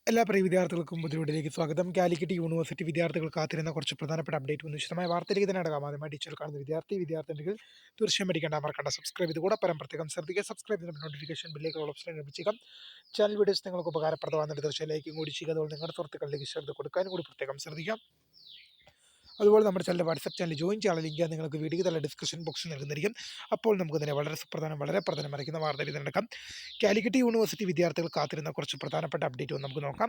എല്ലാ പ്രിയ വിദ്യാർത്ഥികൾക്കും പുതിയവിടിലേക്ക് സ്വാഗതം. കാലിക്കറ്റ് യൂണിവേഴ്സിറ്റി വിദ്യാർത്ഥികൾ കാത്തിരുന്ന കുറച്ച് പ്രധാനപ്പെട്ട അപ്ഡേറ്റ് ഒന്ന് വിശദമായ വാർത്തയിലേക്ക് തന്നെ അടക്കാം. ആദ്യമായി ടീച്ചർ കാണുന്ന വിദ്യാർത്ഥികൾ തീർച്ചയായും പഠിക്കേണ്ട മറക്കണ്ട സബ്സ്ക്രൈബ് ചെയ്ത് കൂടെ പരം പ്രത്യേകം ശ്രദ്ധിക്കുക. സബ്സ്ക്രൈബ് ചെയ്യുന്ന നോട്ടിഫിക്കേഷൻ ബില്ലേക്ക് ഓപ്ഷൻ ലഭിച്ചേക്കാം. ചാനൽ വീഡിയോസ് നിങ്ങൾക്ക് ഉപകാരപ്രദമാകുന്ന തീർച്ചയായും ലൈക്കും കൂടി ചെയ്യുക. അതുപോലെ നിങ്ങളുടെ സുഹൃത്തുക്കളിലേക്ക് ശ്രദ്ധ കൊടുക്കാനും കൂടി പ്രത്യേകം ശ്രദ്ധിക്കാം. അതുപോലെ നമ്മുടെ ചാനൽ വാട്സ്ആപ്പ് ചാനൽ ജോയിൻ ചെയ്യാൻ ലിങ്ക് നിങ്ങൾക്ക് വീഡിയോ തന്നെ ഡിസ്ക്രിപ്ഷൻ ബോക്സിൽ നൽകുന്നതായിരിക്കും. അപ്പോൾ നമുക്ക് തന്നെ വളരെ പ്രധാനമറിയിക്കുന്ന വാർത്തയിൽ തിരഞ്ഞെടുക്കാം. കാലിക്കറ്റ് യൂണിവേഴ്സിറ്റി വിദ്യാർത്ഥികൾ കാത്തിരുന്ന കുറച്ച് പ്രധാനപ്പെട്ട അപ്ഡേറ്റ് നമുക്ക് നോക്കാം.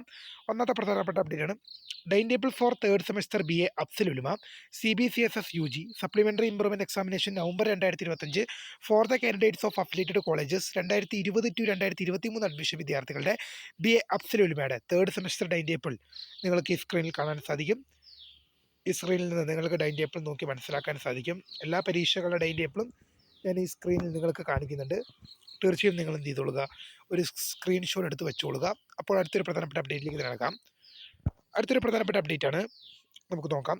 ഒന്നാമത്തെ പ്രധാനപ്പെട്ട അപ്ഡേറ്റ് ആണ് time table for third semester BA Afzal Ulama CBCSS UG supplementary improvement examination November 2025 for the candidates of affiliated colleges 2020-2023 admission വിദ്യാർത്ഥികളുടെ BA അഫ്സൽ ഉലമയുടെ തേർഡ് സെമസ്റ്റർ ടൈം ടേബിൾ നിങ്ങൾക്ക് ഈ സ്ക്രീനിൽ കാണാൻ സാധിക്കും. ഈ സ്ക്രീനിൽ നിന്ന് നിങ്ങൾക്ക് ടൈം ടേബിൾ നോക്കി മനസ്സിലാക്കാൻ സാധിക്കും. എല്ലാ പരീക്ഷകളുടെ ടൈം ടേബിളും ഞാൻ ഈ സ്ക്രീനിൽ നിങ്ങൾക്ക് കാണിക്കുന്നുണ്ട്. തീർച്ചയായും നിങ്ങൾ എന്ത് ചെയ്തോളുക, ഒരു സ്ക്രീൻഷോട്ട് എടുത്ത് വെച്ചോളുക. അപ്പോൾ അടുത്തൊരു പ്രധാനപ്പെട്ട അപ്ഡേറ്റിലേക്ക് നടക്കാം. അടുത്തൊരു പ്രധാനപ്പെട്ട അപ്ഡേറ്റ് ആണ്, നമുക്ക് നോക്കാം.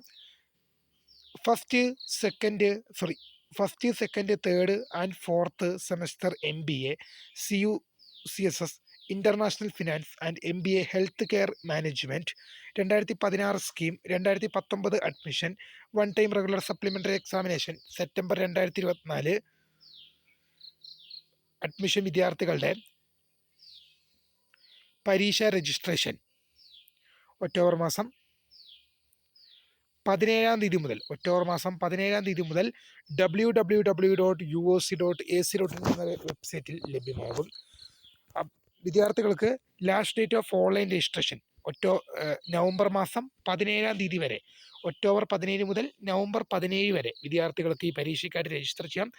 First, second, third and fourth semester MBA CUCSS international finance and MBA health care management 2016 scheme 2019 admission one time regular supplementary examination September 2024 admission വിദ്യാർത്ഥികളുടെ പരീക്ഷ രജിസ്ട്രേഷൻ ഒക്ടോബർ മാസം 17 തീയതി മുതൽ www.uoc.ac.in എന്ന വെബ്സൈറ്റിൽ ലഭ്യമാകും. വിദ്യാർത്ഥികൾക്ക് last date of online registration November മാസം 17 തീയതി വരെ, ഒക്ടോബർ 17 മുതൽ നവംബർ 17 വരെ വിദ്യാർത്ഥികൾക്ക് ഈ പരീക്ഷയ്ക്കായിട്ട് രജിസ്റ്റർ ചെയ്യാം.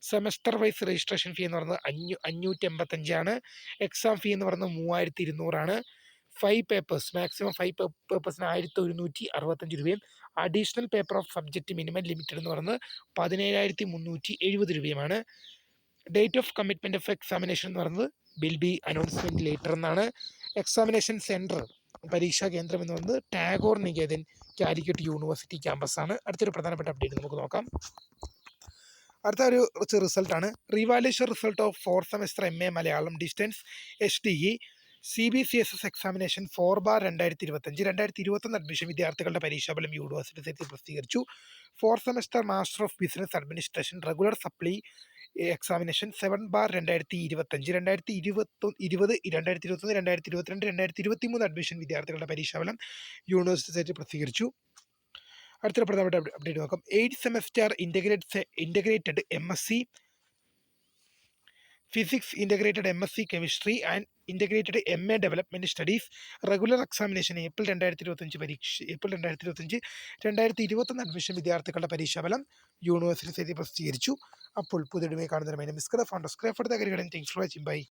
സെമസ്റ്റർ വൈസ് രജിസ്ട്രേഷൻ ഫീ എന്ന് പറയുന്നത് 585 ആണ്. എക്സാം ഫീ എന്ന് പറയുന്നത് 3200 ആണ്. 5 പേപ്പേഴ്സ്, മാക്സിമം 5 പേപ്പേഴ്സിന് 1165 രൂപയും additional paper of subject minimum limited എന്ന് പറയുന്നത് 17370 രൂപയുമാണ്. Date of commitment of examination എന്ന് പറയുന്നത് വിൽ ബി അനൗൺസ്മെന്റ് ലേറ്റർ എന്നാണ്. എക്സാമിനേഷൻ സെന്റർ, പരീക്ഷാ കേന്ദ്രം എന്ന് പറയുന്നത് ടാഗോർ നികേതൻ കാലിക്കറ്റ് യൂണിവേഴ്സിറ്റി ക്യാമ്പസ് ആണ്. അടുത്തൊരു പ്രധാനപ്പെട്ട അപ്ഡേറ്റ് നമുക്ക് നോക്കാം. അടുത്ത ഒരു റിസൾട്ടാണ് revaluation result of fourth semester MA Malayalam distance HDE CBCSS examination 4/2025-2021 admission വിദ്യാർത്ഥികളുടെ പരീക്ഷാഫലം യൂണിവേഴ്സിറ്റി സൈറ്റിൽ പ്രസിദ്ധീകരിച്ചു. Fourth semester master of business administration regular സപ്ലി examination 7/2025 2021 admission വിദ്യാർത്ഥികളുടെ പരീക്ഷാഫലം യൂണിവേഴ്സിറ്റി സൈറ്റിൽ പ്രസിദ്ധീകരിച്ചു. അടുത്തൊരു പ്രധാനപ്പെട്ട അപ്ഡേറ്റ് നോക്കാം. 8th semester integrated MSc physics, integrated MSc chemistry and integrated MA development studies regular examination April 2021 admission വിദ്യാർത്ഥികളുടെ പരീക്ഷാഫലം യൂണിവേഴ്സിറ്റി സൈറ്റിൽ പ്രസിദ്ധീകരിച്ചു. അപ്പോൾ പുതിയ കാണുന്നതിന് മിസ്കർ ഫോൺ subscribe for the career. Thanks for watching. By.